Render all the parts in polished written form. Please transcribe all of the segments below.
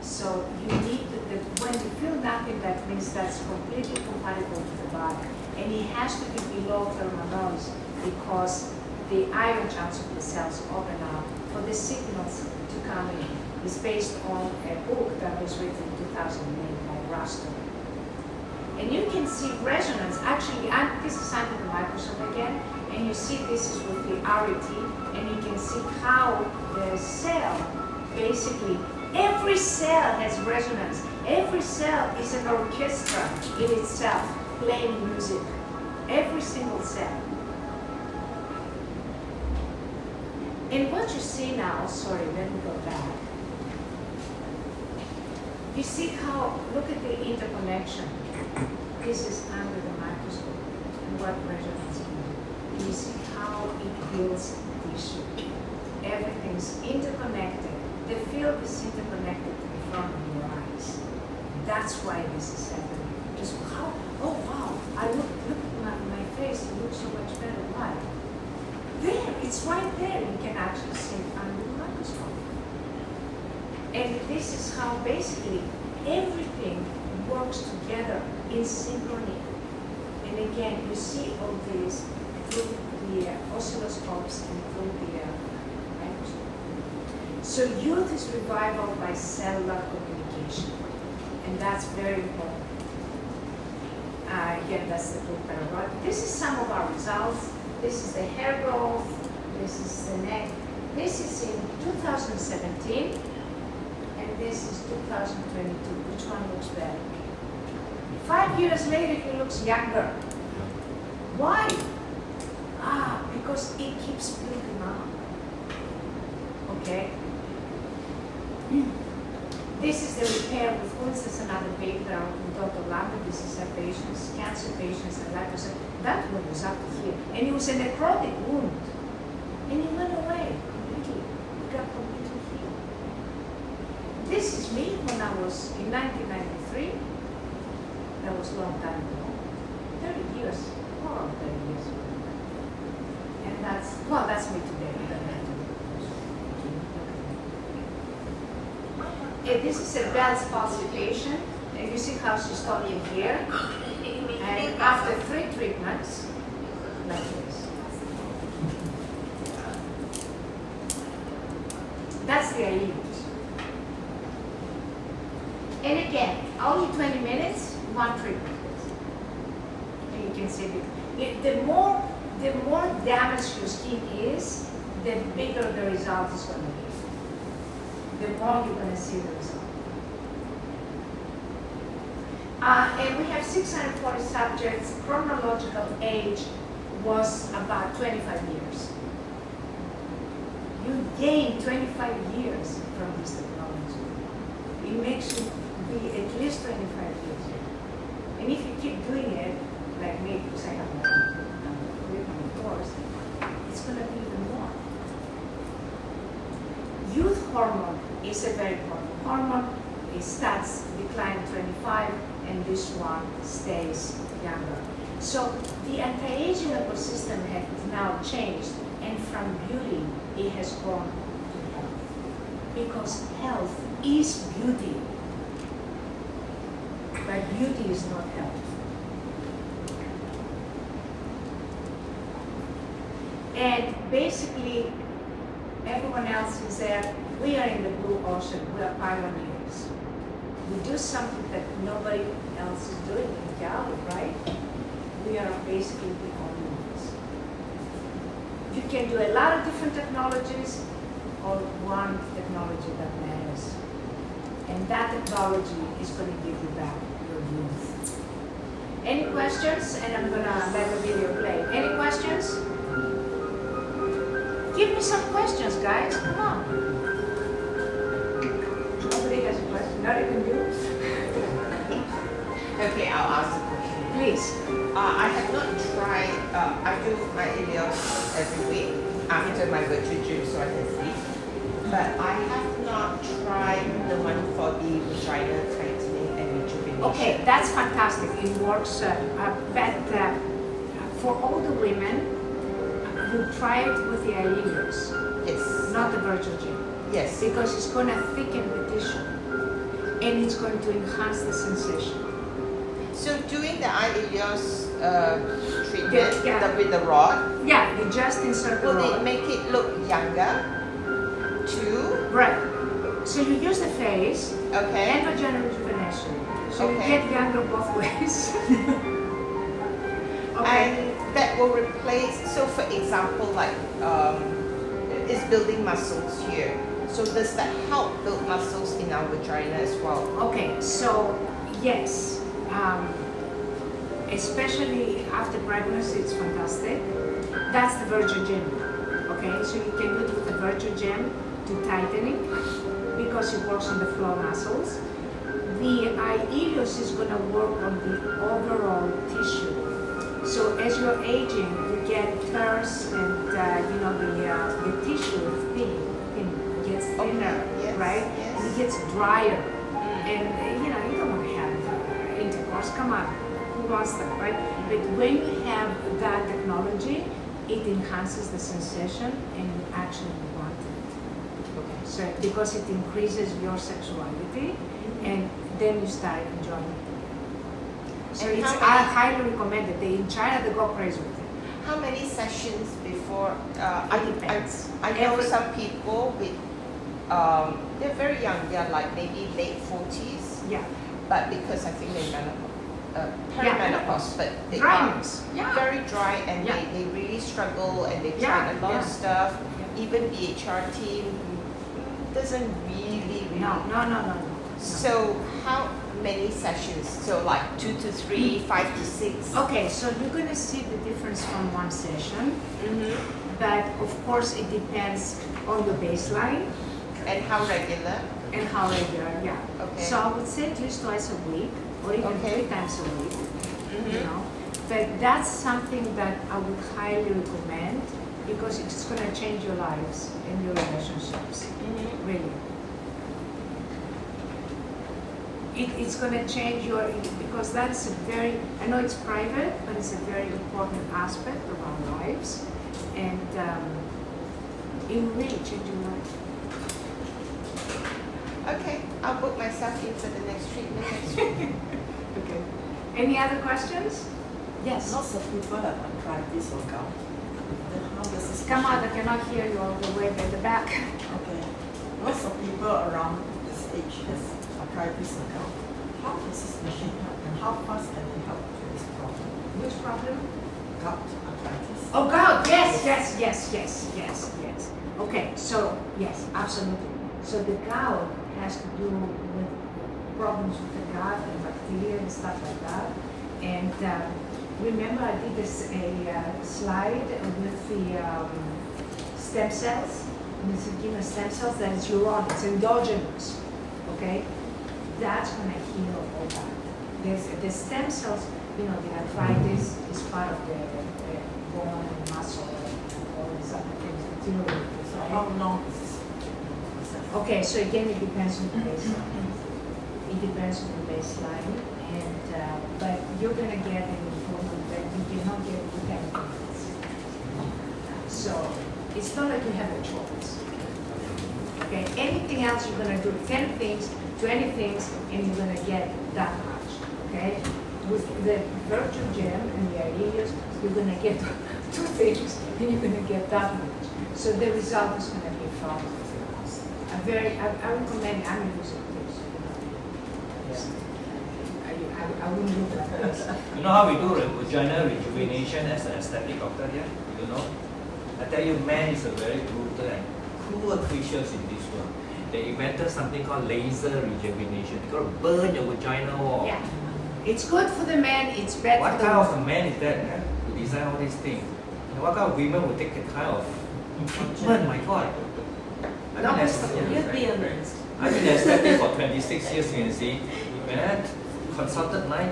So you need when you feel nothing, that means that's completely compatible to the body. And it has to be below thermal noise because the ion channels of the cells open up for the signals to come in. It's based on a book that was written in 2008 by Ruston. And you can see resonance. Actually, this is under the microscope again, and you see this is with the RET, and you can see how the cell, basically, every cell has resonance. Every cell is an orchestra in itself, playing music. Every single cell. And what you see now, sorry, let me go back. You see how, look at the interconnection. This is under the microscope and what resonance can do. You see how it builds tissue. Everything's interconnected. The field is interconnected in front of your eyes. That's why this is happening. Just how, oh wow, look at my face, it looks so much better. Why? There, it's right there. You can actually see it under the microscope. And this is how basically everything works together in synchrony. And again, you see all this through the oscilloscopes and through the microscope. So youth is revival by cellular communication. And that's very important. Again, that's the book that I wrote. This is some of our results. This is the hair growth. This is the neck. This is in 2017. And this is 2022. Which one looks better? 5 years later, he looks younger. Why? Because it keeps building up. Okay? This is the repair with wounds. This is another paper with Dr. Lambert. This is a patients, cancer patients, and that one was up to here. And it was a necrotic wound. And it went away completely. It got completely healed. This is me when I was in 1993. That was a long time ago. 30 years, more than 30 years ago. And that's me today. This is a Bell's palsy patient, and you see how she's talking here. And after 3 treatments, like this. That's the idea. And again, only 20 minutes, 1 treatment. And you can see it. The more damaged your skin is, the bigger the result is going to be. The more you're going to see the result. And we have 640 subjects. Chronological age was about 25 years. You gain 25 years from this technology. It makes you be at least 25 years. And if you keep doing it, like me, because I have my course, it's going to be even more. Youth hormone is a very important hormone. It starts decline 25, and this one stays younger. So the anti-aging ecosystem has now changed, and from beauty, it has gone to health. Because health is beauty, but beauty is not health. And basically, everyone else is there. We are in the blue ocean. We are pioneers. We do something that nobody else is doing in Cali, right? We are basically the only ones. You can do a lot of different technologies or one technology that matters. And that technology is going to give you back your youth. Any questions? And I'm going to let the video play. Any questions? Give me some questions, guys. Come on. Nobody has a question. Not even you. Okay, I'll ask the question. Please. I have not tried, I do my ileus every week after my virtual gym so I can sleep. But I have not tried the one for the vagina tightening and rejuvenation. Okay, that's fantastic. It works. But for all the women, you try it with the ileus. Yes. Not the virtual gym. Yes. Because it's going to thicken the tissue. and it's going to enhance the sensation. So doing the eye ileus treatment Yeah. with the rod, Yeah, you just insert the will it rod. make it look younger too? Right. So you use the face Okay. and vaginal rejuvenation. So you Okay. get younger both ways. Okay. And that will replace, so for example, like it's building muscles here. So does that help build muscles in our vagina as well? Okay, so yes, especially after pregnancy, it's fantastic. That's the Virgin Gym. Okay, so you can do it with the Virgin Gym to tightening because it works on the floor muscles. The eye ileus is going to work on the overall tissue. So as you're aging, you get tears and the tissue is thin, gets thinner, Yes, right? yes. And it gets drier. And you don't want to have intercourse. Come on, who wants that, right? But when you have that technology, it enhances the sensation and you actually want it. Okay. So because it increases your sexuality, and then you start enjoying it. So And it's how I many- highly recommended. In China, they go crazy with it. How many sessions before? It depends. I know Every- some people with, they're very young, they're like maybe late 40s, Yeah. but because I think they're perimenopause, but they Dryness. are Yeah. very dry and Yeah. they really struggle and they Yeah, try a lot of yeah. stuff. Yeah. Even BHR team doesn't really. No. So how many sessions? So like 2 to 3, 5 to 6? Okay, so you're gonna see the difference from one session, Mm-hmm. but of course it depends on your baseline And how regular? and how regular. Yeah. Okay. So I would say at least twice a week, or even Okay. 3 times a week. Mm-hmm. You know, but that's something that I would highly recommend because it's going to change your lives and your relationships, Mm-hmm. really. It's going to change your, because that's a very, I know it's private, but it's a very important aspect of our lives, and it will really change your life. Okay, I'll book myself in for the next treatment next week. Okay. Any other questions? Yes. Lots of people have arthritis or gout. Then how does this Come on, I machine- cannot hear you all the way at the back. Okay. Lots of people around this age has arthritis or gout. How does this machine help and how fast can it help with this problem? Which problem? Gout, arthritis. Oh, gout, yes. Okay, so, yes, absolutely. So the gout has to do with problems with the gut and bacteria and stuff like that. And remember I did a slide with the stem cells, mesenchymal stem cells, that is your own, it's endogenous, okay? That's gonna heal all that. The stem cells, the arthritis is part of the bone and muscle and all these other things, the deal with So this, how right? long is this process? Okay, so again, it depends on the baseline. It depends on the baseline, and but you're gonna get an improvement that you cannot get with anything else. So it's not like you have a choice. Okay, anything else you're gonna do 10 things, 20 things, and you're gonna get that much. Okay, with the virtual gym and the ideas, you're gonna get 2 things, and you're gonna get that much. So the result is gonna be far. I recommend, I'm using this. I wouldn't look like this. You know how we do vaginal rejuvenation as an aesthetic doctor here? You know? I tell you, man is a very brutal and cruel creatures in this world. They invented something called laser rejuvenation. You gotta burn your vagina wall. Yeah. It's good for the man, it's bad What for the kind of a woman. man is that who design all these things? And what kind of women would take that kind of treatment? My God. No, You'd be amazed. I've been aesthetic for 26 years, you can see. When I consulted my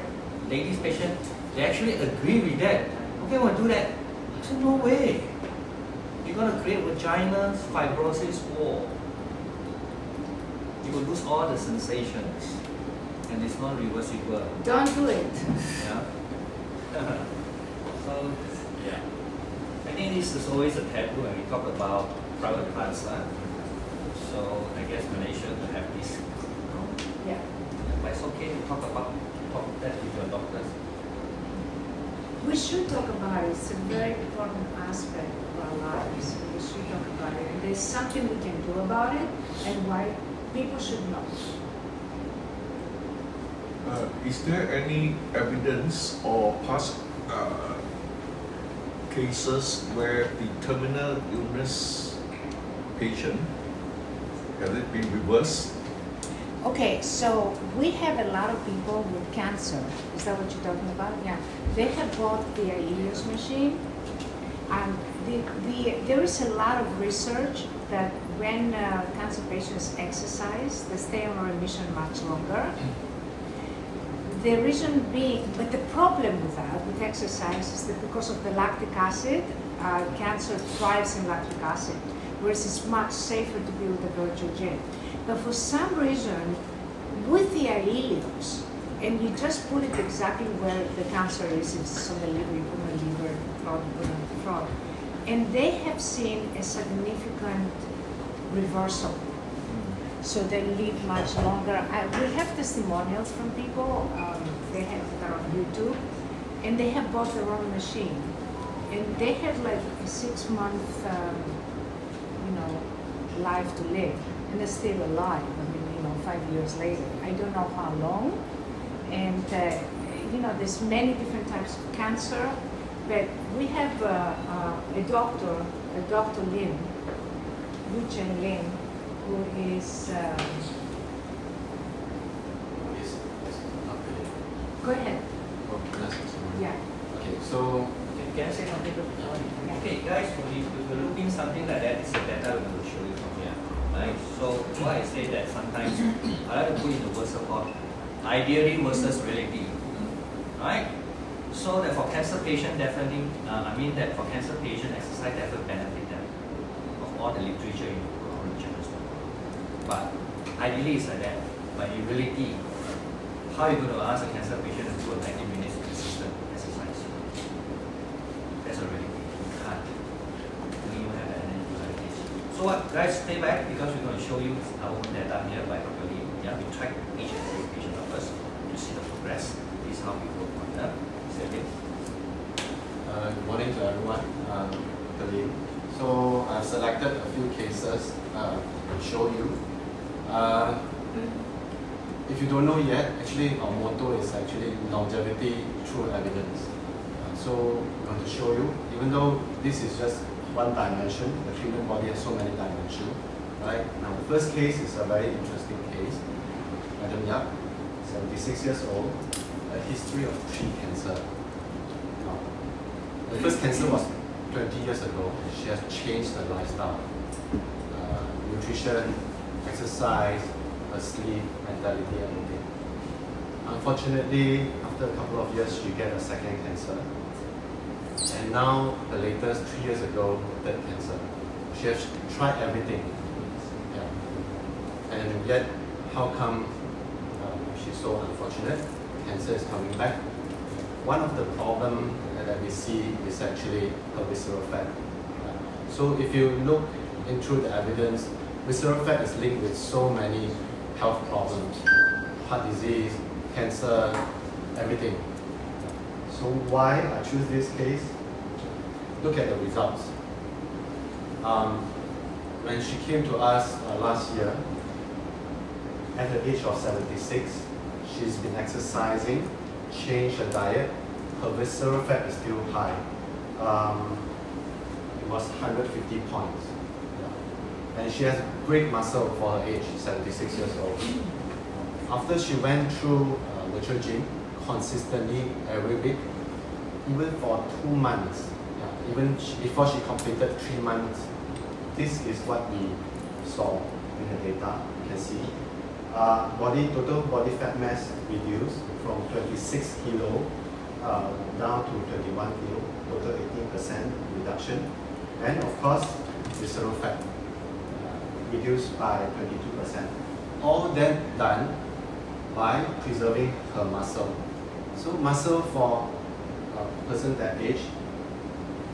ladies patient, they actually agree with that. Okay, we'll do that. I said, no way. You're going to create vagina fibrosis wall. You will lose all the sensations. And it's not reversible. Don't do it. Yeah. So, yeah. I think this is always a taboo when we talk about private parts. So, I guess Malaysia will have this. Yeah. talk that with your doctors? We should talk about it. It's a very important aspect of our lives. We should talk about it. And there's something we can do about it, and why people should know. Is there any evidence or past cases where the terminal illness patient has it been reversed? Okay, so we have a lot of people with cancer. Is that what you're talking about? Yeah. They have bought the Ilios machine. There is a lot of research that when cancer patients exercise, they stay on remission much longer. The reason being, but the problem with that, with exercise, is that because of the lactic acid, cancer thrives in lactic acid, whereas it's much safer to be with the virtual gene. But for some reason, with the Ilios, and you just put it exactly where the cancer is, it's on the liver, you put on the liver, throat, you put on the throat, and they have seen a significant reversal. So they live much longer. We have testimonials from people, they have that on YouTube, and they have bought their own machine. And they had like a 6-month, life to live, and they're still alive. I mean, 5 years later. I don't know how long. And, there's many different types of cancer, but we have a Dr. Lim, Wu Chen Lim, who is, go ahead. Yeah. Okay, so Can I say something? Okay, guys, if you're looking something like that, it's better we're going to show you from here. Right? So why I say that sometimes I like to put in the words about ideally versus reality. Right? So that for cancer patient definitely, that for cancer patient exercise definitely benefit them of all the literature in the But ideally it's like that. But in reality, how are you going to ask a cancer patient to do a 90 minutes consistent exercise? That's a reality. You can't. We don't have that energy like this. So what, guys, stay back because we're going to show you our own data here by Dr. Lee. Yeah, we track each and every patient of us to see the progress. This is how we work on them. good morning to everyone. Dr. Lim. So I've selected a few cases to show you. If you don't know yet, actually our motto is actually longevity through evidence. So we want to show you, even though this is just one dimension, the human body has so many dimensions. Right? Now the first case is a very interesting case. Madam Yap, 76 years old, a history of 3 cancer. Now, the first cancer was 20 years ago. She has changed her lifestyle. Nutrition, exercise, her sleep, mentality, everything. Unfortunately, after a couple of years, she got a second cancer. And now, the latest, 3 years ago, third cancer. She has tried everything. Yeah. And yet, how come she's so unfortunate? Cancer is coming back. One of the problems that we see is actually her visceral fat. So if you look into the evidence, visceral fat is linked with so many health problems, heart disease, cancer, everything. So why I choose this case? Look at the results. When she came to us last year, at the age of 76, she's been exercising, changed her diet, her visceral fat is still high. It was 150 points. Yeah. And she has great muscle for her age, 76 years old. After she went through virtual gym consistently every week, even for 2 months, yeah, even before she completed 3 months, this is what we saw in the data. You can see total body fat mass reduced from 26 kilo down to 21 kilo, total 18% reduction, and of course visceral fat reduced by 22%. All that done by preserving her muscle. So muscle for a person that age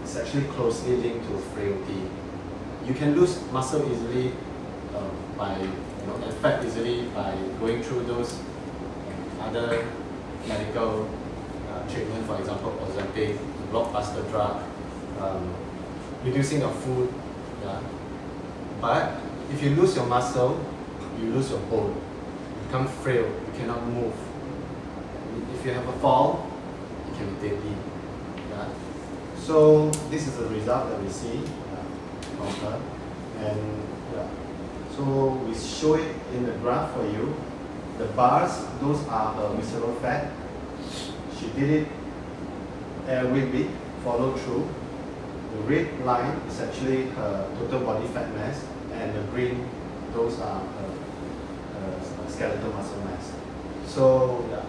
is actually closely linked to frailty. You can lose muscle easily by and fat easily by going through those other medical treatment, for example, Ozempic, blockbuster drug, reducing your food. Yeah. But if you lose your muscle, you lose your bone. You become frail, you cannot move. If you have a fall, it can be deadly. Yeah. So this is the result that we see from her. And yeah. So we show it in the graph for you. The bars, those are her visceral fat. She did it every week, follow through. The red line is actually her total body fat mass, and the green, those are her skeletal muscle mass. So yeah,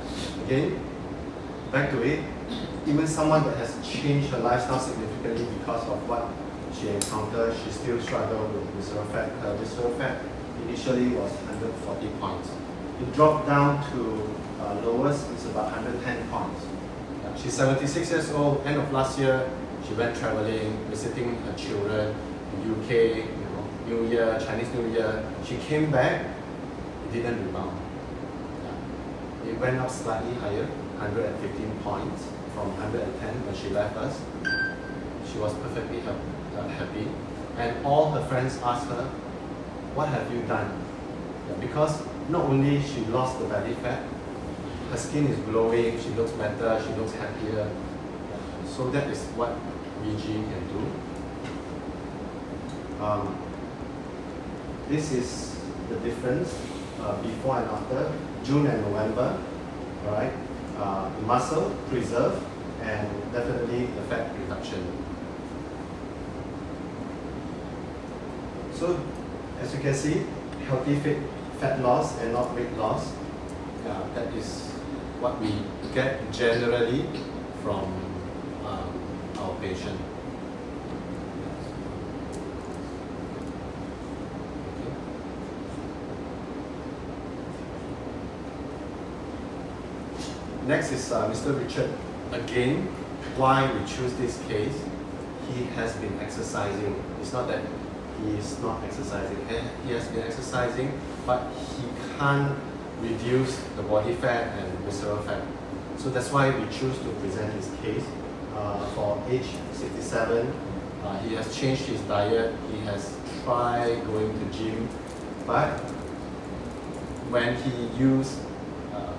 again, back to it. Even someone that has changed her lifestyle significantly because of what she encountered, she still struggled with visceral fat. Her visceral fat initially was 140 points. It dropped down to lowest, it's about 110 points. Yeah. She's 76 years old. End of last year, she went traveling, visiting her children in UK, New Year, Chinese New Year. She came back, it didn't rebound. Yeah. It went up slightly higher, 115 points from 110 when she left us. She was perfectly happy. And all her friends asked her, what have you done? Yeah, because not only she lost the belly fat, her skin is glowing, she looks better, she looks happier. So that is what VG can do. This is the difference before and after, June and November. Alright, the muscle preserve and definitely the fat reduction. So as you can see, healthy fat loss and not weight loss. That is what we get generally from our patient. Next is Mr. Richard. Again, why we choose this case? He has been exercising. It's not that he is not exercising. He has been exercising, but he can't reduce the body fat and visceral fat. So that's why we choose to present his case. For age 67, he has changed his diet. He has tried going to gym, but when he used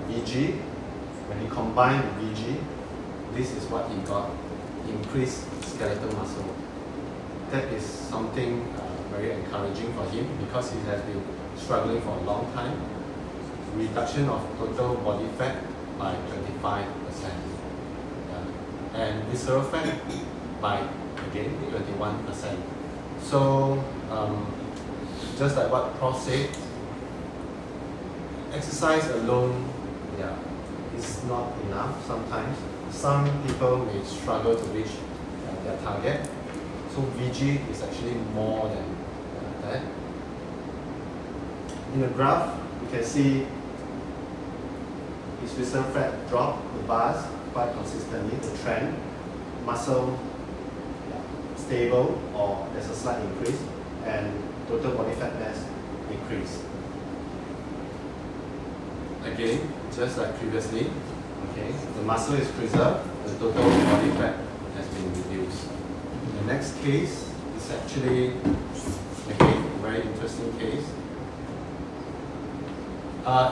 VG, when he combined with VG, this is what he got: increased skeletal muscle. That is something very encouraging for him because he has been struggling for a long time. Reduction of total body fat by 25%. And visceral fat by, again, 21%. So, just like what Prof said, exercise alone, is not enough sometimes. Some people may struggle to reach their target. So VG is actually more than that. In the graph, you can see his visceral fat drop, the bars, quite consistently, the trend. Muscle stable or there's a slight increase, and total body fat mass increase. Again, just like previously, okay, the muscle is preserved, the total body fat has been reduced. The next case is actually, again, a very interesting case.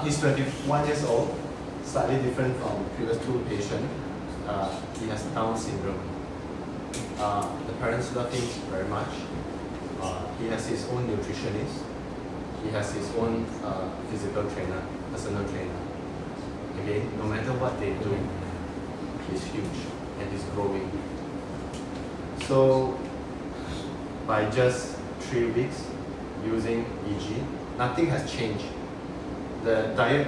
He's 21 years old, slightly different from previous two patients. He has Down syndrome. The parents love him very much. He has his own nutritionist. He has his own physical trainer, personal trainer. Again, no matter what they do, he's huge and he's growing. So, by just 3 weeks using VG, nothing has changed. The diet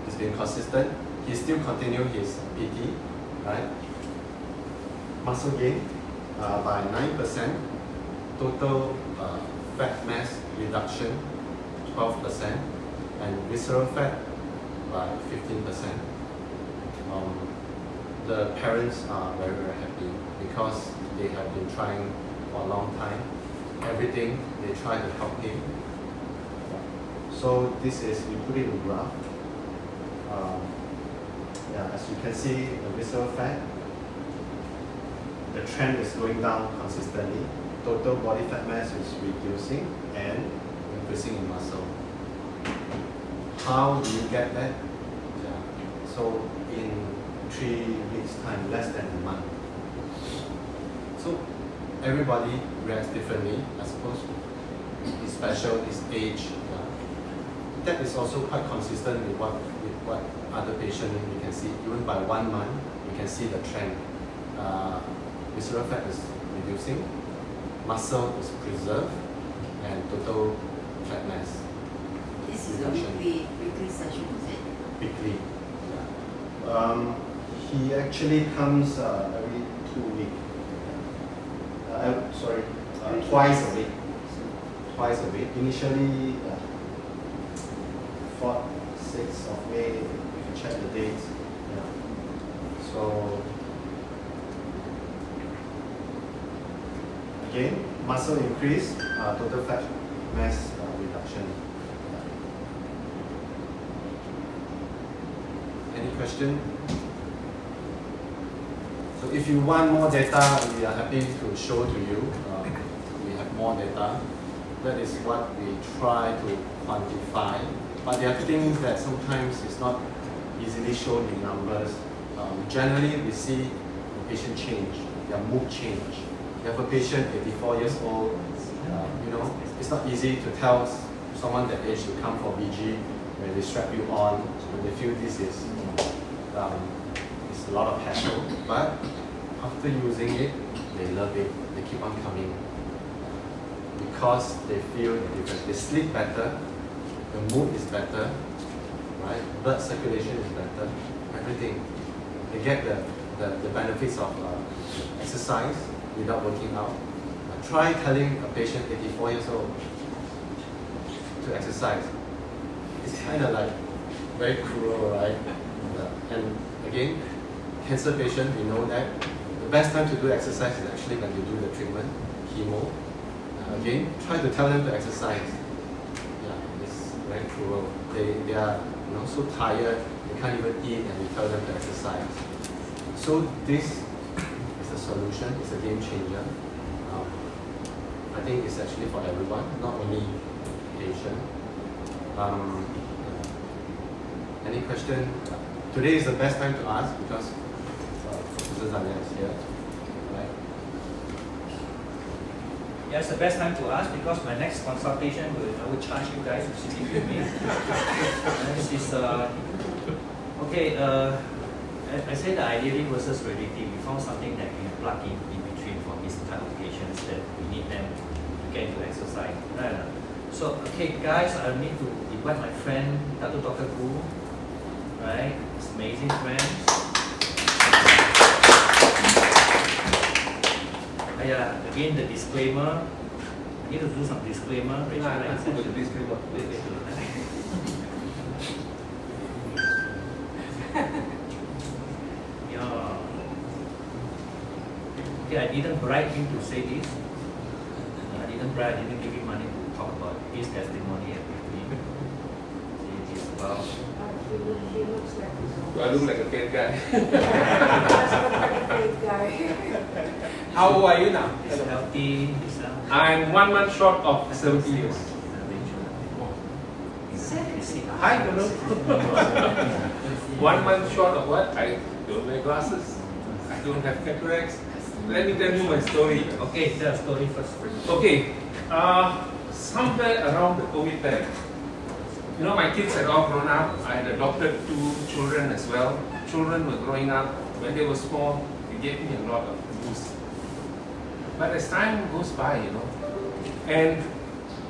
has been consistent. He still continues his PT, right? Muscle gain by 9%, total fat mass reduction 12%, and visceral fat by 15%. The parents are very, very happy because they have been trying for a long time. Everything they try to help him. So this is, we put it in graph. Yeah, as you can see, the visceral fat, the trend is going down consistently. Total body fat mass is reducing and increasing in muscle. How do you get that? Yeah. So in 3 weeks time, less than a month. So everybody reacts differently. I suppose it's special, it's age. That is also quite consistent with what other patients we can see. Even by 1 month, we can see the trend. Visceral fat is reducing, muscle is preserved, and total fat mass. This is a weekly session, is it? Weekly. Yeah. He actually comes every 2 weeks. Twice a week. Twice a week. Initially, 4th, 6th of May, if you check the dates. Yeah. So, again, muscle increase, total fat mass reduction. Any question? So if you want more data, we are happy to show to you. We have more data. That is what we try to quantify. But there are things that sometimes is not easily shown in numbers. Generally, we see the patient change, their mood change. You have a patient 84 years old, it's not easy to tell someone that age to come for BG when they strap you on, when they feel this is it's a lot of hassle. But after using it, they love it, they keep on coming because they feel the difference. They sleep better, the mood is better, right? Blood circulation is better, everything. They get the benefits of exercise without working out. Try telling a patient 84 years old to exercise. It's kind of like very cruel, right? And again, cancer patient, we know that the best time to do exercise is actually when you do the treatment, chemo. Again, try to tell them to exercise. Yeah, it's very cruel. They are so tired, they can't even eat, and we tell them to exercise. So this is a solution, it's a game changer. I think it's actually for everyone, not only patient. Any question? Today is the best time to ask because Professor Zania is here. Right? Yeah, it's the best time to ask because my next consultation I will charge you guys to sit with me. This is okay. I said the ideally versus reality. We found something that we can plug in between for this type of patients that we need them to get into exercise. So okay, guys, I need to invite my friend Dr. Gu. Right, it's amazing friend. Yeah, again the disclaimer. I need to do some disclaimer. Disclaimer. Yeah. Okay, I didn't bribe him to say this. I didn't give him money to talk about his testimony at me. It is about. He looks like Do I look like a dead guy? a guy. How old are you now? He's healthy. I'm 1 month short of 70 years. Hi, hello. 1 month short of what? I don't wear glasses. I don't have cataracts. Let me tell you my story. Okay, tell a story first. Okay, somewhere around the COVID time, my kids had all grown up. I had adopted 2 children as well. Children were growing up. When they were small, they gave me a lot of boost. But as time goes by, and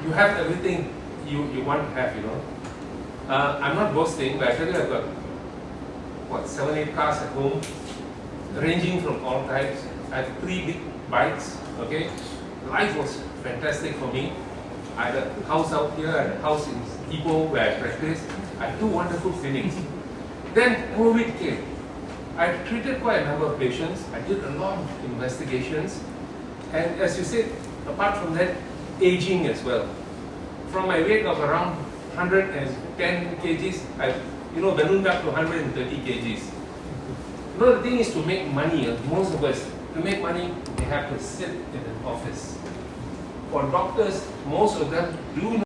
you have everything you want to have, I'm not boasting, but I tell you I've got, 7, 8 cars at home, ranging from all types. I have 3 big bikes, okay? Life was fantastic for me. I had a house out here, I had a house in Ipoh where I practiced. I had 2 wonderful clinics. Then COVID came. I treated quite a number of patients. I did a lot of investigations. And as you said, apart from that, aging as well. From my weight of around 110 kgs, I ballooned up to 130 kgs. No, the thing is to make money. Most of us, to make money, they have to sit in an office. For doctors, most of them do